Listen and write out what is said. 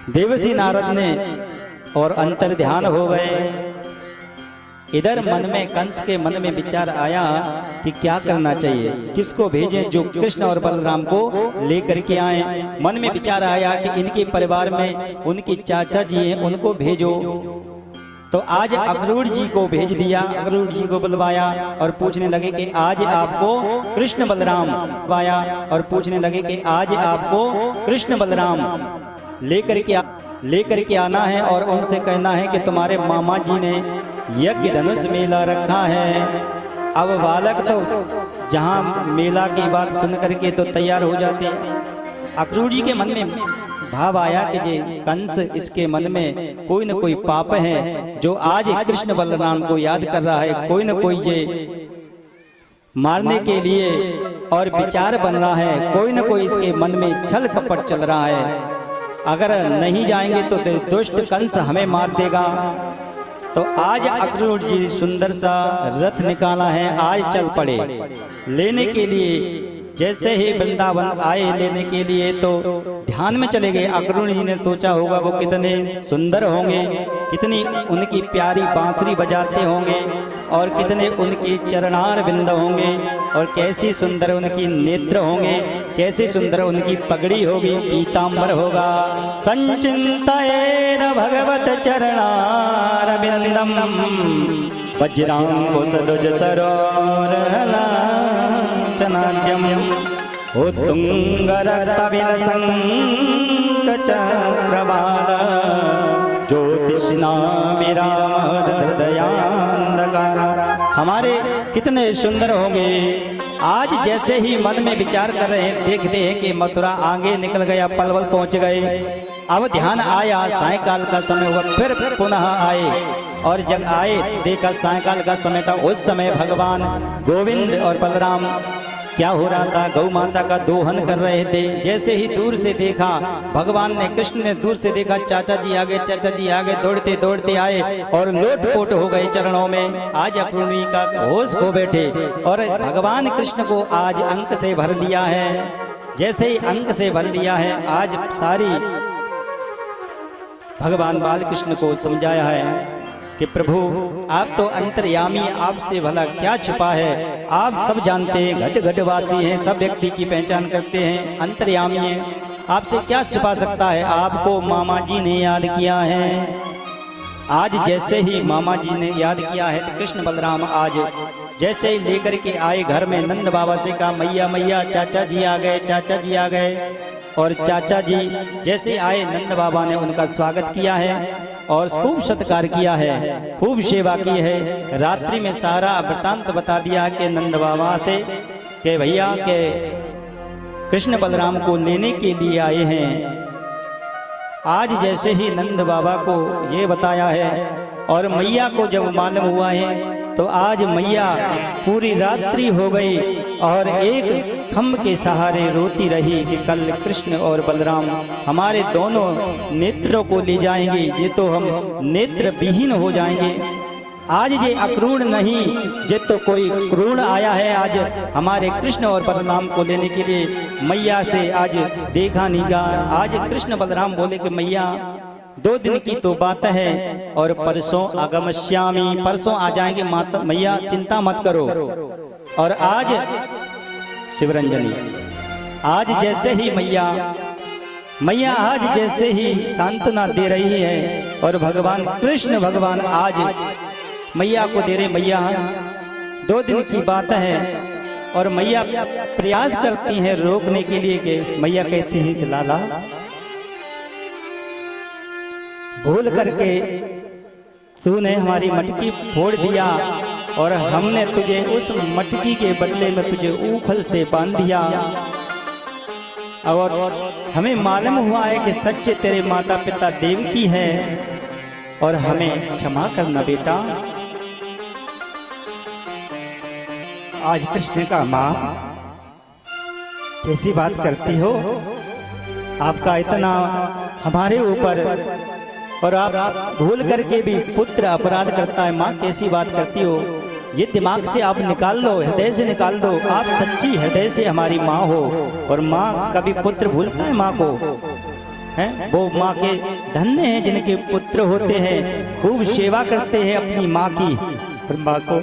देवर्षि नारद ने और अंतर ध्यान हो गए। इधर मन में कंस के मन में विचार आया कि क्या करना चाहिए, किसको भेजें जो कृष्ण और बलराम को लेकर के आए। मन में विचार आया कि इनके परिवार में उनके चाचा जी हैं, उनको भेजो। तो आज अक्रूर जी को भेज दिया, अक्रूर जी को बुलवाया और पूछने लगे कि आज आपको कृष्ण बलराम बुलवाया और पूछने लगे कि आज आपको कृष्ण बलराम लेकर के आना है और उनसे कहना है कि तुम्हारे मामा जी ने यज्ञ धनुष मेला रखा है। अब बालक तो जहाँ मेला की बात सुन करके तो तैयार हो जाते। अक्रूर जी के मन में भाव आया कि जे कंस इसके मन में कोई न कोई पाप है जो आज कृष्ण बलराम को याद कर रहा है, कोई न कोई जे मारने के लिए और विचार बन रहा है, कोई न कोई इसके मन में छल कपट चल रहा है। अगर नहीं जाएंगे तो दुष्ट कंस हमें मार देगा। तो आज अक्रूर जी सुंदर सा रथ निकाला है, आज चल पड़े लेने के लिए। जैसे ही वृंदावन आए लेने के लिए तो ध्यान में चले गए। अक्रूर जी ने सोचा होगा वो कितने सुंदर होंगे, कितनी उनकी प्यारी बांसुरी बजाते होंगे और कितने उनकी चरणार बिंद होंगे और कैसी सुंदर उनकी नेत्र होंगे, कैसी सुंदर उनकी पगड़ी होगी, पीतांबर होगा। संचिंतयेन भगवत चरणार बिंदम वज्रांकुश सदुज सरोरहला चनाद्यम उत्तुंग रक्तविलसं चक्रवाल ज्योतिष्ना विरामद हृदयांधकार। हमारे कितने सुंदर होंगे। आज जैसे ही मन में विचार कर रहे हैं, देखते हैं कि मथुरा आगे निकल गया, पलवल पहुंच गए। अब ध्यान आया सायंकाल का समय हुआ, फिर पुनः आए और जब आए देखा सायंकाल का समय था। उस समय भगवान गोविंद और बलराम क्या हो रहा था, गौ माता का दोहन कर रहे थे। जैसे ही दूर से देखा भगवान ने, कृष्ण ने दूर से देखा चाचा जी आ गए, चाचा जी आ गए, दौड़ते दौड़ते आए और लोटपोट हो गए चरणों में। आज अक्रूर जी का होश खो बैठे और भगवान कृष्ण को आज अंक से भर लिया है। जैसे ही अंक से भर लिया है, आज सारी भगवान बालकृष्ण को समझाया है कि प्रभु आप तो अंतर्यामी, आपसे भला क्या छुपा है। आप सब जानते हैं, घट घटवासी हैं, सब व्यक्ति की पहचान करते हैं, अंतर्यामी हैं, आपसे क्या छुपा सकता है। आपको मामा जी ने याद किया है। आज जैसे ही मामा जी ने याद किया है तो कृष्ण बलराम आज जैसे ही लेकर के आए घर में, नंद बाबा से कहा मैया मैया चाचा जी आ गए, चाचा जी आ गए। और चाचा जी जैसे आए नंद बाबा ने उनका स्वागत किया है और खूब सत्कार किया है, खूब सेवा की है। रात्रि में सारा वृतांत बता दिया कि नंद बाबा से कि भैया के कृष्ण बलराम को लेने के लिए आए हैं। आज जैसे ही नंद बाबा को ये बताया है और मैया को जब मालूम हुआ है तो आज मैया पूरी रात्रि हो गई और एक खम्भ के सहारे रोती रही कि कल कृष्ण और बलराम हमारे दोनों नेत्रों को ले जाएंगे, ये तो हम नेत्र विहीन हो जाएंगे। आज ये अक्रूर नहीं, ये तो कोई क्रूर आया है आज हमारे कृष्ण और बलराम को लेने के लिए। मैया से आज देखा नहीं गा। आज कृष्ण बलराम बोले कि मैया 2 दिन की तो बात है और परसों आगमश्यामी, परसों आ जाएंगे माता मैया, चिंता मत करो। और आज शिवरंजनी आज जैसे ही मैया आज जैसे ही सांत्वना दे रही है और भगवान कृष्ण भगवान आज मैया को दे रहे। मैया 2 दिन की बात है और मैया प्रयास करती हैं रोकने के लिए कि मैया कहती है कि लाला भूल करके तूने हमारी मटकी फोड़ दिया और हमने तुझे उस मटकी के बदले में तुझे ऊखल से बांध दिया और हमें मालूम हुआ है कि सच्चे तेरे माता पिता देवकी है और हमें क्षमा करना बेटा। आज कृष्ण का माँ कैसी बात करती हो, आपका इतना हमारे ऊपर और आप भूल करके भी पुत्र अपराध करता है, माँ कैसी बात करती हो। ये दिमाग से आप निकाल लो, हृदय से निकाल दो। आप सच्ची हृदय से हमारी माँ हो और माँ कभी पुत्र भूलता है माँ को। हैं, वो माँ के धन्य हैं जिनके पुत्र होते हैं, खूब सेवा करते हैं अपनी माँ की, और माँ को